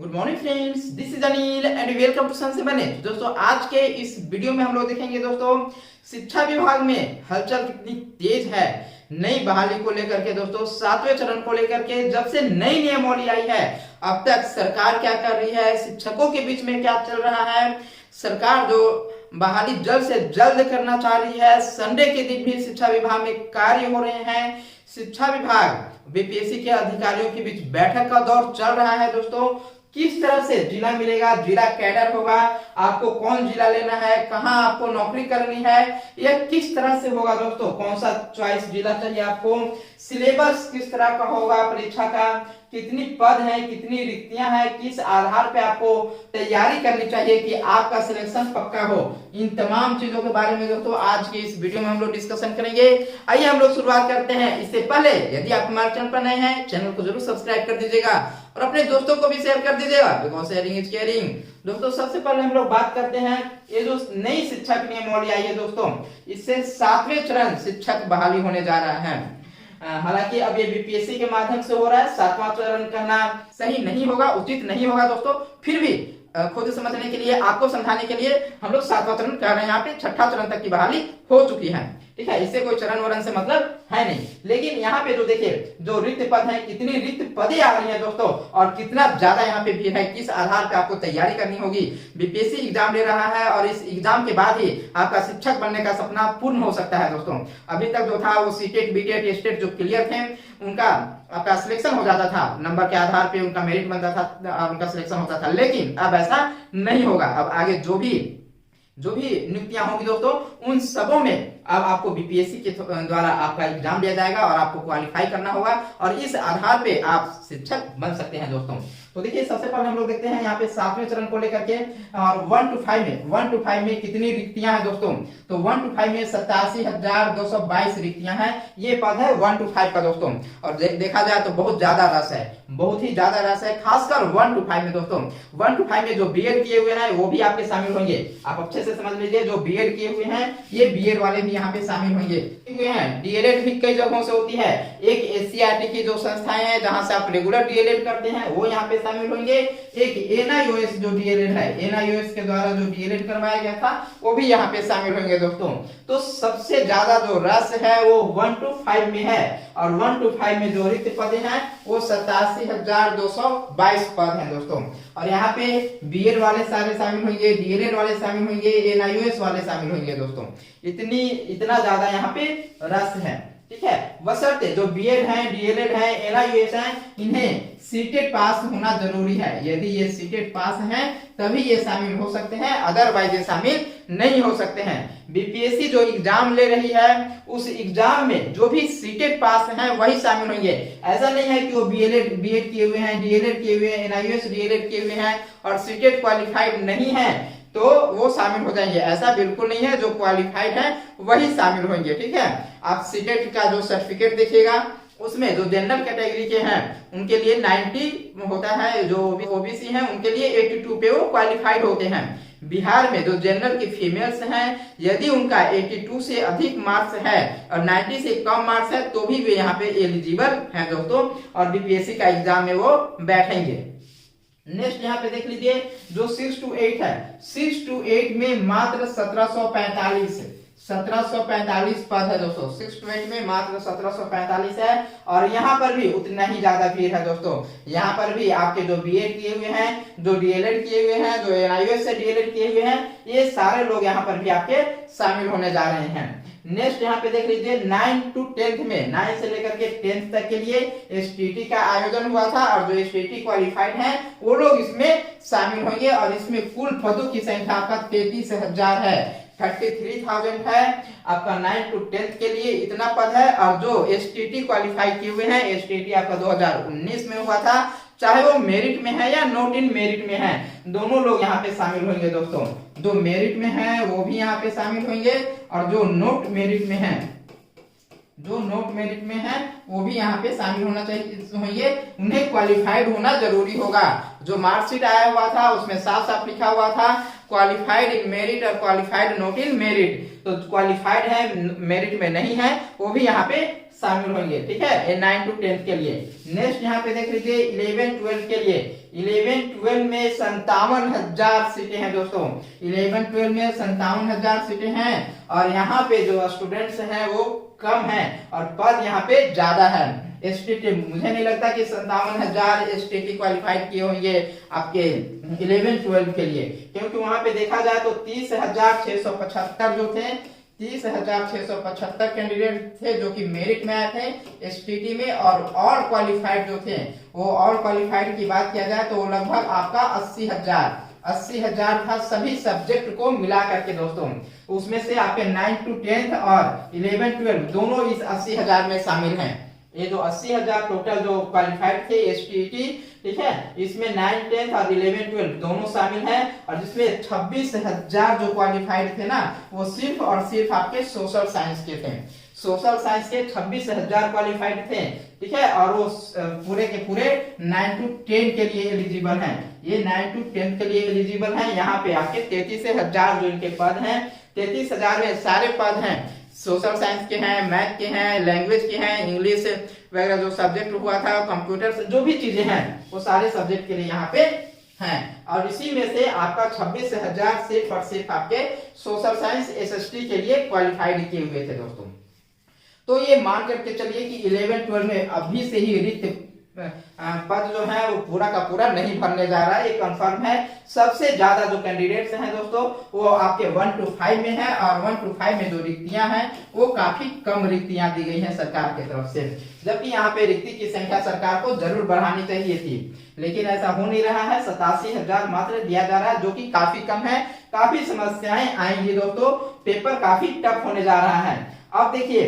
Good morning friends, this is Anil and welcome to सन से बने। दोस्तों आज के इस वीडियो में हम लोग देखेंगे दोस्तों शिक्षा विभाग में हलचल कितनी तेज है नई बहाली को लेकर के। दोस्तों 7वें चरण को लेकर के जब से नई नियमावली आई है अब तक सरकार क्या कर रही है, शिक्षकों के बीच में क्या चल रहा है। सरकार जो बहाली जल्द से जल्द करना चाह रही है, संडे के दिन भी शिक्षा विभाग में कार्य हो रहे हैं। शिक्षा विभाग बीपीएससी के अधिकारियों के बीच बैठक का दौर चल रहा है। दोस्तों किस तरह से जिला मिलेगा, जिला कैडर होगा, आपको कौन जिला लेना है, कहां आपको नौकरी करनी है, यह किस तरह से होगा। दोस्तों कौन सा चॉइस जिला चाहिए आपको, सिलेबस किस तरह का होगा, परीक्षा का कितनी पद है, कितनी रिक्तियां हैं, किस आधार पे आपको तैयारी करनी चाहिए कि आपका सिलेक्शन पक्का हो। इन तमाम चीजों के बारे में दोस्तों आज के इस वीडियो में हम लोग डिस्कशन करेंगे। आइए हम लोग शुरुआत करते हैं। इससे पहले यदि आप हमारे चैनल पर नए हैं, चैनल को जरूर सब्सक्राइब कर दीजिएगा और अपने दोस्तों को भी शेयर कर दीजिएगा, बिकॉज शेयरिंग इज केयरिंग। दोस्तों सबसे पहले हम लोग बात करते हैं ये जो नई शिक्षा की नियमावली आई है दोस्तों, इससे 7वें चरण शिक्षक बहाली होने जा रहा है। हालांकि अब ये बीपीएससी के माध्यम से हो रहा है, 7वां चरण कहना सही नहीं होगा, उचित नहीं होगा दोस्तों। फिर भी खुद समझने के लिए, आपको समझाने के लिए हम लोग 7वां चरण कर रहे हैं। यहाँ पे 6ठा चरण तक की बहाली हो चुकी है, ठीक है। इससे कोई चरण वरण से मतलब है नहीं। लेकिन यहाँ पे जो देखिए जो रिक्त पद है, कितनी रिक्त पदें आ रही है दोस्तों और कितना ज्यादा यहाँ पे भीड़ है, किस आधार पे आपको तैयारी करनी होगी। बीपीएससी एग्जाम ले रहा है और इस एग्जाम के बाद ही आपका शिक्षक बनने का सपना पूर्ण हो सकता है दोस्तों। अभी तक जो था वो सीटेट बीटेट स्टेट जो क्लियर थे उनका आपका सिलेक्शन हो जाता था, नंबर के आधार पे उनका मेरिट बनता था, उनका सिलेक्शन होता था। लेकिन अब ऐसा नहीं होगा। अब आगे जो भी नियुक्तियां होंगी दोस्तों उन सबों में अब आपको बीपीएससी के द्वारा आपका एग्जाम दिया जाएगा और आपको क्वालिफाई करना होगा और इस आधार पे आप शिक्षक बन सकते हैं दोस्तों। तो देखिए सबसे पहले हम लोग देखते हैं यहाँ पे 7वें चरण को लेकर के और 1 to 5 में कितनी रिक्तियां हैं दोस्तों। तो 1 to 5 में 87,222 रिक्तियां हैं। ये पद है 1 to 5 का दोस्तों। और देखा जाए तो बहुत ज्यादा रस है, बहुत ही ज्यादा रस है, खासकर 1 to 5 में दोस्तों। 1 to 5 में जो बीएड किए हुए हैं वो भी आपके शामिल होंगे। आप अच्छे से समझ लीजिए, जो बीएड किए हुए हैं ये बीएड वाले भी यहाँ पे शामिल होंगे। डीएलएड भी कई जगहों से होती है। एक एससीईआरटी की जो संस्थाएं हैं जहां से आप रेगुलर डीएलएड करते हैं वो यहाँ पे शामिल होंगे। एक एनआईओएस जो डीएलएड है, एनआईओएस के द्वारा जो डीएलएड करवाया गया था वो भी यहाँ पे शामिल होंगे दोस्तों। तो सबसे ज्यादा जो रस है वो 1 to 5 में है और 1 to 5 में जो रिक्त पद हैं वो 87,222 पद हैं दोस्तों। और यहाँ पे बीएड वाले सारे शामिल होंगे, डीएलएड वाले शामिल होंगे, एनआईओएस वाले शामिल होंगे दोस्तों। इतना ज्यादा यहाँ पे रस है, ठीक है। बशर्ते जो बीएड है, डीएलएड है, एनआईओएस है, इन्हें सीटेट पास होना जरूरी है। यदि ये सीटेट पास हैं तभी ये शामिल हो सकते हैं, अदरवाइज ये शामिल नहीं हो सकते हैं। बीपीएससी जो एग्जाम ले रही है उस एग्जाम में जो भी सीटेट पास हैं वही शामिल होंगे। ऐसा नहीं है कि वो बीएड किए हुए हैं, डीएलएड किए हुए हैं, एनआईओएस डीएलएड किए हुए हैं और सीटेट क्वालिफाइड नहीं है तो वो शामिल हो जाएंगे। ऐसा बिल्कुल नहीं है, जो क्वालिफाइड है वही शामिल होंगे, ठीक है। आप सीटेट का जो सर्टिफिकेट देखिएगा उसमें जो जनरल कैटेगरी के हैं उनके लिए 90 होता है, जो ओबीसी हैं उनके लिए 82 पे वो क्वालिफाइड होते हैं। बिहार में जो जनरल की फीमेल्स हैं यदि उनका 82 से अधिक मार्क्स है और 90 से कम मार्क्स है तो भी वे यहाँ पे एलिजिबल हैं दोस्तों और बीपीएससी का एग्जाम में वो बैठेंगे। नेक्स्ट यहाँ पे देख लीजिए जो 6 to 8 है, 6 to 8 में मात्र 1745 पद है दोस्तों। 6 to 8 में मात्र 1745 है और यहाँ पर भी उतना ही ज्यादा भीड़ है दोस्तों। यहाँ पर भी आपके जो बीएड किए हुए हैं, जो डीएलएड किए हुए हैं, जो एनआईओएस से डीएलएड किए हुए हैं, ये सारे लोग यहाँ पर भी आपके शामिल होने जा रहे हैं। नेक्स्ट यहाँ पे देख लीजिए 9 to 10 में, 9 से लेकर के 10 तक के लिए एसटीटी का आयोजन हुआ था और जो एसटीटी क्वालिफाइड हैं वो लोग इसमें शामिल होंगे और इसमें कुल पदों की संख्या आपका 33,000 है, 33,000 है आपका। 9 to 10 के लिए इतना पद है और जो एसटीटी क्वालिफाई किए हुए हैं, एसटीटी आपका 2019 में हुआ था, चाहे वो मेरिट में है या नॉट इन मेरिट में है, दोनों लोग यहाँ पे शामिल होंगे दोस्तों। जो मेरिट में है वो भी यहाँ पे शामिल होंगे और जो नॉट मेरिट में है, जो नॉट मेरिट में है वो भी यहाँ पे शामिल होना चाहिए होंगे। उन्हें क्वालिफाइड होना जरूरी होगा। जो मार्कशीट आया हुआ था उसमें साफ साफ लिखा हुआ था क्वालिफाइड इन मेरिट और क्वालिफाइड नॉट इन मेरिट। तो क्वालिफाइड है, मेरिट में नहीं है, वो भी यहाँ पे शामिल होंगे, ठीक है, ये 9 to 10 के लिए। नेक्स्ट यहाँ पे देख लीजिए 11-12 के लिए। 11-12 में 57,000 सीटें हैं दोस्तों। 11-12 में 57,000 सीटें हैं और यहाँ पे जो स्टूडेंट्स हैं वो कम है और पद यहाँ पे ज्यादा है। एसटीटी मुझे नहीं लगता कि 57,000 एसटीटी क्वालिफाइड किए होंगे आपके 11-12 के लिए, क्योंकि वहां पे देखा जाए तो 30,675 जो थे, 30,675 कैंडिडेट थे जो कि मेरिट में आए थे एसटीटी में, और ऑल क्वालिफाइड जो थे वो ऑल क्वालिफाइड की बात किया जाए तो वो लगभग आपका 80,000 था सभी सब्जेक्ट को मिला करके दोस्तों। उसमें से आपके 9 to 10 और 11-12 दोनों इस 80,000 में शामिल हैं। ये जो 80,000 टोटल जो क्वालिफाइड थे एसटीटी, ठीक है, इसमें 9, 10 और 11-12 दोनों शामिल हैं और जिसमें 26,000 जो क्वालिफाइड थे ना वो सिर्फ और सिर्फ आपके सोशल साइंस के थे। सोशल साइंस के 26,000 क्वालिफाइड थे, ठीक है, और वो पूरे के पूरे 9 to 10 के लिए एलिजिबल हैं। ये 9 to 10 के लिए एलिजिबल हैं। यहाँ पे आपके 33,000 जो इनके पद हैं, 33,000 में सारे पद हैं सोशल साइंस के हैं, मैथ के हैं, लैंग्वेज के हैं, इंग्लिश वगैरह जो सब्जेक्ट हुआ था, कंप्यूटर से जो भी चीजें हैं वो सारे सब्जेक्ट के लिए यहाँ पे हैं। और इसी में से आपका 26,000 सिर्फ और सिर्फ आपके सोशल साइंस एसएसटी के लिए क्वालिफाइड किए हुए थे दोस्तों। तो ये मान करके चलिए कि 11-12 में अभी से ही रिक्त पद जो है वो पूरा का पूरा नहीं भरने जा रहा है, ये कंफर्म है। सबसे ज्यादा जो कैंडिडेट्स हैं दोस्तों वो आपके 1 to 5 में है और 1 to 5 में जो रिक्तियां हैं वो काफी कम रिक्तियां दी गई हैं सरकार की तरफ से, जबकि यहाँ पे रिक्ति की संख्या सरकार को जरूर बढ़ानी चाहिए थी, लेकिन ऐसा हो नहीं रहा है। 87,000 मात्र दिया जा रहा है जो कि काफी कम है। काफी समस्याएं आएंगी दोस्तों, पेपर काफी टफ होने जा रहा है। अब देखिए,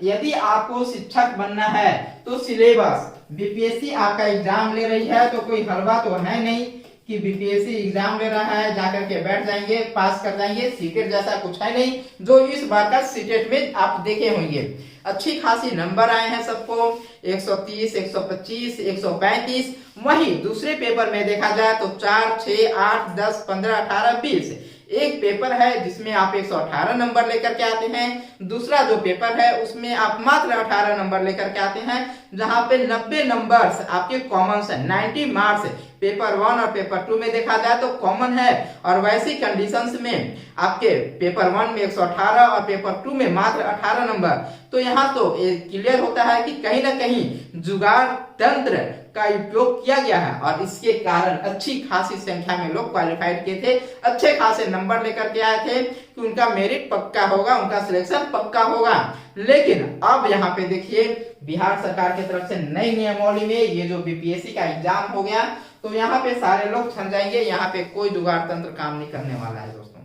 यदि आपको शिक्षक बनना है तो सिलेबस, बीपीएससी आपका एग्जाम ले रही है तो कोई हलवा तो है नहीं कि बीपीएससी एग्जाम ले रहा है जाकर के बैठ जाएंगे पास कर जाएंगे। सीटेट जैसा कुछ है नहीं जो इस बार का सीटेट में आप देखे होंगे। अच्छी खासी नंबर आए हैं सबको, 130, 125, 135। वही दूसरे पेपर में देखा जाए तो 4, 6, 8, 10, 15, 18, 20। एक पेपर है जिसमें आप 118 नंबर लेकर के आते हैं, दूसरा जो पेपर है उसमें आप मात्र 18 नंबर लेकर के आते हैं, जहां पे 90 नंबर्स आपके कॉमन है, 90 मार्क्स पेपर 1 और पेपर 2 में देखा जाए तो कॉमन है। और वैसी कंडीशंस में आपके पेपर 1 में 118 और पेपर 2 में मात्र 18 नंबर, तो यहाँ तो क्लियर होता है कि कहीं ना कहीं जुगाड़ तंत्र का उपयोग किया गया है और इसके कारण अच्छी खासी संख्या में लोग क्वालिफाइड किए थे, अच्छे खासे नंबर लेकर के आए थे कि उनका मेरिट पक्का होगा, उनका सिलेक्शन पक्का होगा। लेकिन अब यहाँ पे देखिए बिहार सरकार की तरफ से नई नियमावली में ये जो बीपीएससी का एग्जाम हो गया तो यहाँ पे सारे लोग छन जाएंगे। यहाँ पे कोई जुगाड़ तंत्र काम नहीं करने वाला है दोस्तों।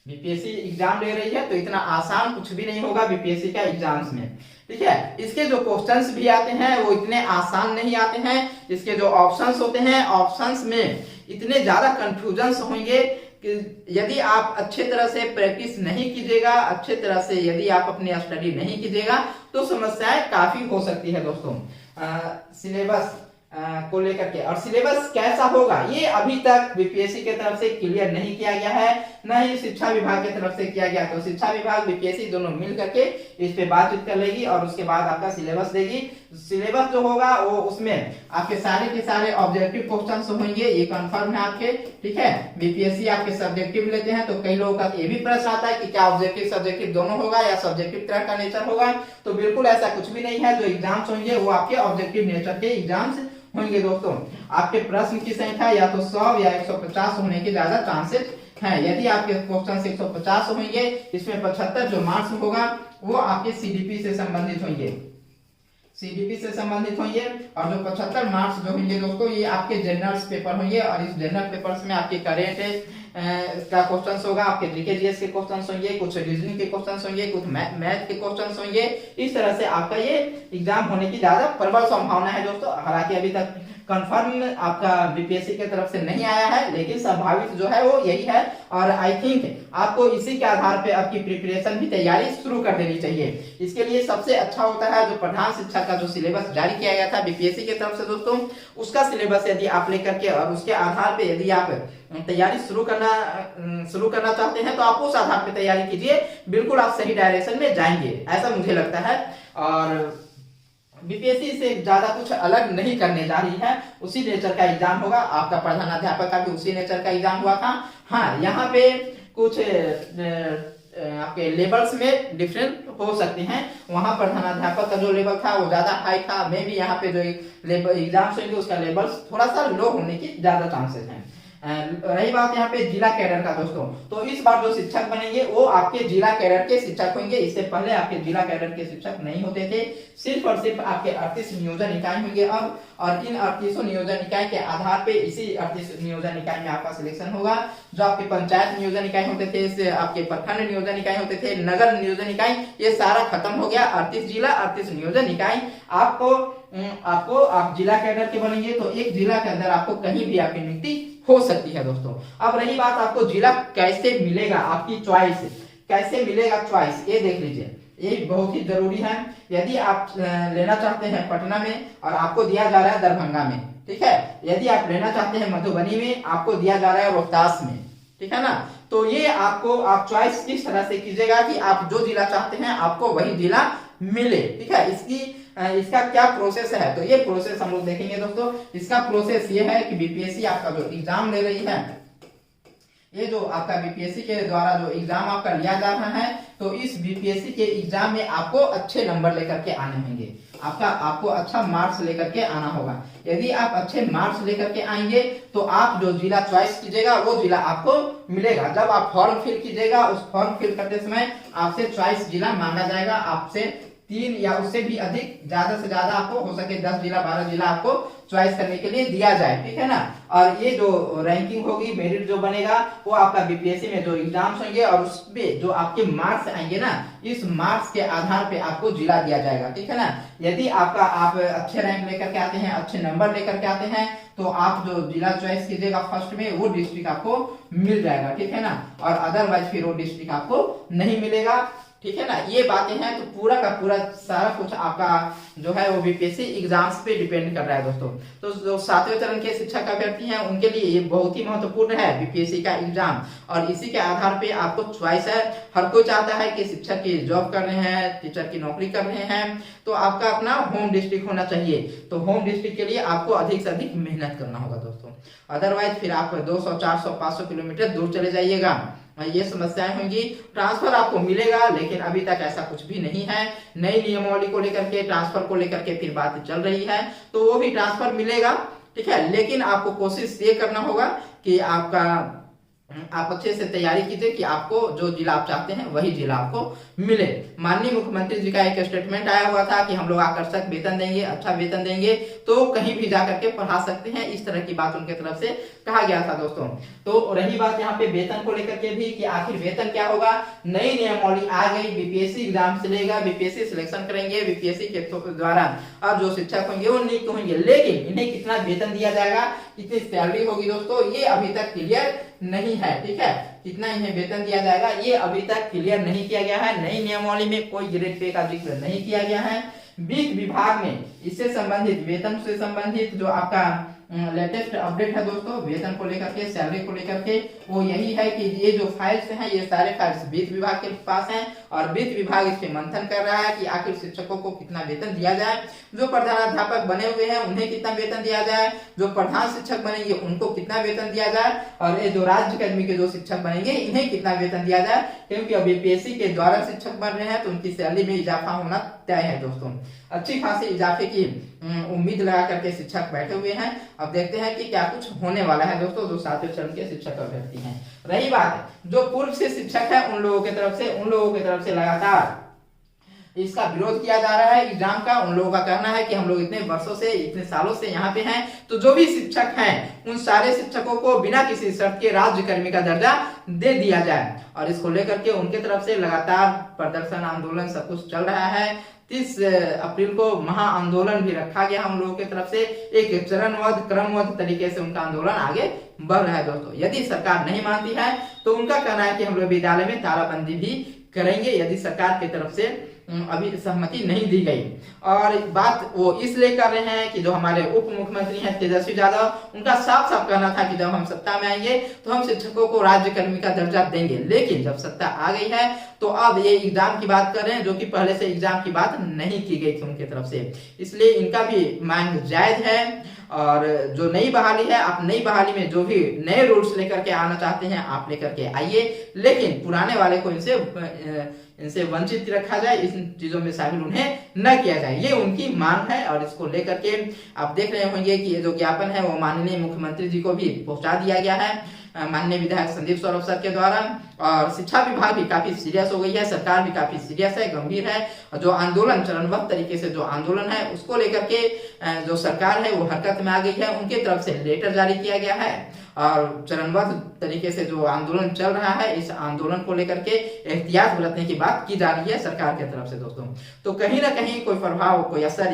बीपीएससी एग्जाम ले रही है तो इतना आसान कुछ भी नहीं होगा बीपीएससी का एग्जाम्स में, ठीक है। इसके जो क्वेश्चंस भी आते हैं वो इतने आसान नहीं आते हैं। इसके जो ऑप्शंस होते हैं, ऑप्शंस में इतने ज्यादा कंफ्यूजन्स होंगे कि यदि आप अच्छे तरह से प्रैक्टिस नहीं कीजिएगा, अच्छे तरह से यदि आप अपनी स्टडी नहीं कीजिएगा तो समस्याएं काफी हो सकती है दोस्तों। सिलेबस को लेकर के, और सिलेबस कैसा होगा ये अभी तक बीपीएससी की तरफ से क्लियर नहीं किया गया है, न ही शिक्षा विभाग की तरफ से किया गया। तो शिक्षा विभाग बीपीएससी दोनों मिल करके इस पे बातचीत कर लेगी और उसके बाद आपका सिलेबस देगी। सिलेबस जो होगा वो उसमें आपके सारे के सारे ऑब्जेक्टिव क्वेश्चंस होंगे, ये कंफर्म है आपके, ठीक है। बीपीएससी आपके सब्जेक्टिव लेते हैं तो कई लोगों का ये भी प्रश्न आता है कि क्या ऑब्जेक्टिव सब्जेक्टिव दोनों होगा या सब्जेक्टिव तरह का नेचर होगा, तो बिल्कुल ऐसा कुछ भी नहीं है। जो एग्जाम्स होंगे वो आपके ऑब्जेक्टिव नेचर के एग्जाम्स होंगे दोस्तों। आपके प्रश्न की संख्या या तो 100 या 150 होने के ज्यादा चांसेस हैं। यदि आपके क्वेश्चन 150 होंगे, इसमें 75 जो मार्क्स होगा वो आपके सीडीपी से संबंधित होंगे, सीडीपी से संबंधित होंगे। और जो 75 मार्क्स जो होंगे दोस्तों ये आपके जनरल पेपर होंगे और इस जनरल पेपर्स में आपके करेंट का क्वेश्चंस होगा, आपके जीके जीएस के क्वेश्चंस होंगे, कुछ रीजनिंग के क्वेश्चंस होंगे, कुछ मैथ के क्वेश्चंस होंगे। इस तरह से आपका ये एग्जाम होने की ज्यादा प्रबल संभावना है दोस्तों। हालांकि अभी तक कंफर्म आपका बीपीएससी की तरफ से नहीं आया है, लेकिन संभावित जो है वो यही है। और आई थिंक आपको इसी के आधार पे आपकी प्रिपरेशन भी तैयारी शुरू कर देनी चाहिए। इसके लिए सबसे अच्छा होता है जो प्रधान शिक्षक का जो सिलेबस जारी किया गया था बीपीएससी की तरफ से दोस्तों, उसका सिलेबस यदि आप लेकर के और उसके आधार पे यदि आप तैयारी शुरू करना चाहते हैं तो आप उस आधार पे तैयारी कीजिए, बिल्कुल आप सही डायरेक्शन में जाएंगे, ऐसा मुझे लगता है। और बीपीएससी से ज्यादा कुछ अलग नहीं करने जा रही है, उसी नेचर का एग्जाम होगा। आपका प्रधानाध्यापक का भी उसी नेचर का एग्जाम हुआ था। हाँ, यहाँ पे कुछ आपके लेवल्स में डिफरेंट हो सकते हैं। वहां प्रधानाध्यापक का जो लेवल था वो ज्यादा हाई था, मे भी यहाँ पे जो लेवल एग्जाम्स होंगे उसका लेवल्स थोड़ा सा लो होने की ज्यादा चांसेस हैं। रही बात यहाँ पे जिला कैडर का दोस्तों, तो इस बार जो शिक्षक बनेंगे वो आपके जिला कैडर के शिक्षक होंगे। इससे पहले आपके जिला कैडर के शिक्षक नहीं होते थे, सिर्फ और सिर्फ आपके 38 नियोजन इकाई होंगे अब, और इन 38 नियोजन इकाई के आधार पे इसी 38 नियोजन इकाई में आपका सिलेक्शन होगा। जो आपके पंचायत नियोजन इकाई होते थे, आपके प्रखंड नियोजन इकाई होते थे, नगर नियोजन इकाई, ये सारा खत्म हो गया। 38 जिला 38 नियोजन इकाई आपको आप जिला कैडर के बनेंगे तो एक जिला के अंदर आपको कहीं भी आपकी नियुक्ति हो सकती है दोस्तों। अब रही बात आपको जिला कैसे मिलेगा, आपकी चॉइस कैसे मिलेगा, चॉइस ये देख लीजिए, ये बहुत ही जरूरी है। यदि आप लेना चाहते हैं पटना में और आपको दिया जा रहा है दरभंगा में, ठीक है। यदि आप लेना चाहते हैं मधुबनी में, आपको दिया जा रहा है रोहतास में, ठीक है ना। तो ये आपको आप चॉइस किस तरह से कीजिएगा कि आप जो जिला चाहते हैं आपको वही जिला मिले, ठीक है। इसका क्या प्रोसेस है, तो ये प्रोसेस हम लोग देखेंगे दोस्तों। इसका प्रोसेस ये है कि बीपीएससी आपका जो एग्जाम ले रही है, ये जो आपका बीपीएससी के द्वारा जो एग्जाम आपका लिया जा रहा है, तो इस बीपीएससी के एग्जाम में आपको अच्छे नंबर लेकर के आने होंगे। आपको अच्छा मार्क्स लेकर के आना होगा। यदि आप अच्छे मार्क्स लेकर के आएंगे तो आप जो जिला चॉइस कीजिएगा वो जिला आपको मिलेगा। जब आप फॉर्म फिल कीजिएगा, उस फॉर्म फिल करते समय आपसे चॉइस जिला मांगा जाएगा। आपसे 3 या उससे भी अधिक, ज्यादा से ज्यादा आपको हो सके 10 जिला 12 जिला आपको चॉइस करने के लिए दिया जाए, ठीक है ना। और ये जो रैंकिंग होगी, मेरिट जो बनेगा वो आपका बीपीएससी में जो एग्जाम्स होंगे और उसमें जो आपके मार्क्स आएंगे ना, इस मार्क्स के आधार पे आपको जिला दिया जाएगा, ठीक है ना। यदि आप अच्छे रैंक लेकर के आते हैं, अच्छे नंबर लेकर के आते हैं, तो आप जो जिला चॉइस कीजिएगा फर्स्ट में, वो डिस्ट्रिक्ट आपको मिल जाएगा, ठीक है ना। और अदरवाइज फिर वो डिस्ट्रिक्ट आपको नहीं मिलेगा, ठीक है ना। ये बातें हैं, तो पूरा का पूरा सारा कुछ आपका जो है वो बीपीएससी एग्जाम्स पे डिपेंड कर रहा है दोस्तों। तो जो 7वें चरण के शिक्षक अभ्यर्थी हैं उनके लिए ये बहुत ही महत्वपूर्ण है बीपीएससी का एग्जाम, और इसी के आधार पे आपको चॉइस है। हर कोई चाहता है कि शिक्षक की जॉब कर रहे हैं, टीचर की नौकरी कर रहे हैं, तो आपका अपना होम डिस्ट्रिक्ट होना चाहिए। तो होम डिस्ट्रिक्ट के लिए आपको अधिक से अधिक मेहनत करना होगा दोस्तों, अदरवाइज फिर आप 200 400 500 किलोमीटर दूर चले जाइएगा, ये समस्याएं होंगी। ट्रांसफर आपको मिलेगा, लेकिन अभी तक ऐसा कुछ भी नहीं है। नई नियमावली को लेकर के, ट्रांसफर को लेकर के फिर बात चल रही है, तो वो भी ट्रांसफर मिलेगा, ठीक है। लेकिन आपको कोशिश ये करना होगा कि आप अच्छे से तैयारी कीजिए कि आपको जो जिला आप चाहते हैं वही जिला आपको मिले। माननीय मुख्यमंत्री जी का एक स्टेटमेंट आया हुआ था कि हम लोग आकर्षक वेतन देंगे, अच्छा वेतन देंगे, तो कहीं भी जाकर के पढ़ा सकते हैं, इस तरह की बात उनके तरफ से कहा गया था दोस्तों। तो रही बात यहाँ पे वेतन को लेकर के भी कि आखिर वेतन क्या होगा। नई नियमावली आ गई, बीपीएससी एग्जाम से लेगा, बीपीएससी सिलेक्शन करेंगे, बीपीएससी के द्वारा अब जो शिक्षक होंगे वो नियुक्त होंगे, लेकिन इन्हें कितना वेतन दिया जाएगा, कितनी सैलरी होगी दोस्तों, ये अभी तक क्लियर नहीं है, ठीक है। कितना इन्हें वेतन दिया जाएगा ये अभी तक क्लियर नहीं किया गया है। नई नियमावली में कोई ग्रेड पे का जिक्र नहीं किया गया है। वित्त विभाग में इससे संबंधित, वेतन से संबंधित जो आपका लेटेस्ट अपडेट है दोस्तों, वेतन को लेकर के, सैलरी को लेकर के, वो यही है कि ये जो फाइल्स हैं ये सारे फाइल्स वित्त विभाग के पास हैं, और वित्त विभाग इस पे मंथन कर रहा है कि आखिर शिक्षकों को कितना वेतन दिया जाए, जो प्रधानाध्यापक बने हुए हैं उन्हें कितना वेतन दिया जाए, जो प्रधान शिक्षक बनेंगे उनको कितना वेतन दिया जाए, और ये जो राज्य अकादमी के जो शिक्षक बनेंगे इन्हें कितना वेतन दिया जाए। क्योंकि अब बीपीएससी के द्वारा शिक्षक बन रहे हैं तो उनकी सैलरी में इजाफा होना तय है दोस्तों। अच्छी खासी इजाफे की उम्मीद लगा करके शिक्षक बैठे हुए हैं। अब देखते हैं कि क्या कुछ होने वाला है दोस्तों, जो 7वें चरण के शिक्षक अभ्यर्थी हैं। रही बात जो पूर्व से शिक्षक है उन लोगों की तरफ से लगातार इसका विरोध किया जा रहा है एग्जाम का। उन लोगों का कहना है कि हम लोग इतने वर्षों से, इतने सालों से यहाँ पे हैं, तो जो भी शिक्षक हैं उन सारे शिक्षकों को बिना किसी शर्त के राज्यकर्मी का दर्जा दे दिया जाए। और इसको लेकर के उनके तरफ से लगातार प्रदर्शन, आंदोलन सब कुछ चल रहा है। 30 अप्रैल को महा आंदोलन भी रखा गया हम लोगों की तरफ से। एक चरणबद्ध क्रमबद्ध तरीके से उनका आंदोलन आगे बढ़ रहा है दोस्तों। यदि सरकार नहीं मानती है तो उनका कहना है कि हम लोग विद्यालय में तालाबंदी भी करेंगे, यदि सरकार की तरफ से अभी सहमति नहीं दी गई। और बात वो इसलिए कर रहे हैं कि जो हमारे उप मुख्यमंत्री हैं तेजस्वी यादव, उनका साफ साफ कहना था कि जब हम सत्ता में आएंगे तो हम शिक्षकों को राज्य कर्मी का दर्जा देंगे। लेकिन जब सत्ता आ गई है तो अब ये एग्जाम की बात कर रहे हैं, जो कि पहले से एग्जाम की बात नहीं की गई थी उनकी तरफ से। इसलिए इनका भी मांग जायज है। और जो नई बहाली है, आप नई बहाली में जो भी नए रूल्स लेकर के आना चाहते हैं आप लेकर के आइए, लेकिन पुराने वाले को इनसे वंचित रखा जाए, इन चीजों में शामिल उन्हें न किया जाए, ये उनकी मांग है। और इसको लेकर के आप देख रहे होंगे कि ये जो ज्ञापन है वो माननीय मुख्यमंत्री जी को भी पहुंचा दिया गया है, माननीय विधायक संदीप सौरभ सर के द्वारा। और शिक्षा विभाग भी काफी सीरियस हो गई है, सरकार भी काफी सीरियस है, गंभीर है। और जो आंदोलन चरणबद्ध तरीके से जो आंदोलन है उसको लेकर के जो सरकार है वो हरकत में आ गई है, उनकी तरफ से लेटर जारी किया गया है। और चरणबद्ध तरीके से जो आंदोलन चल रहा है, इस आंदोलन को लेकर के एहतियात बरतने की बात की जा रही है सरकार की तरफ से दोस्तों। तो कहीं ना कहीं कोई प्रभाव, कोई असर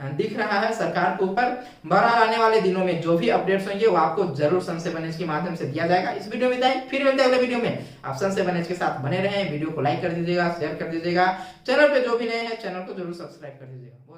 दिख रहा है सरकार के ऊपर। बहरहाल आने वाले दिनों में जो भी अपडेट्स होंगे वो आपको जरूर सन से बने के माध्यम से दिया जाएगा। इस वीडियो में फिर मिलते हैं अगले वीडियो में। आप सन से बने के साथ बने रहें, वीडियो को लाइक कर दीजिएगा, शेयर कर दीजिएगा, चैनल पे जो भी नए हैं चैनल को जरूर सब्सक्राइब कर दीजिएगा।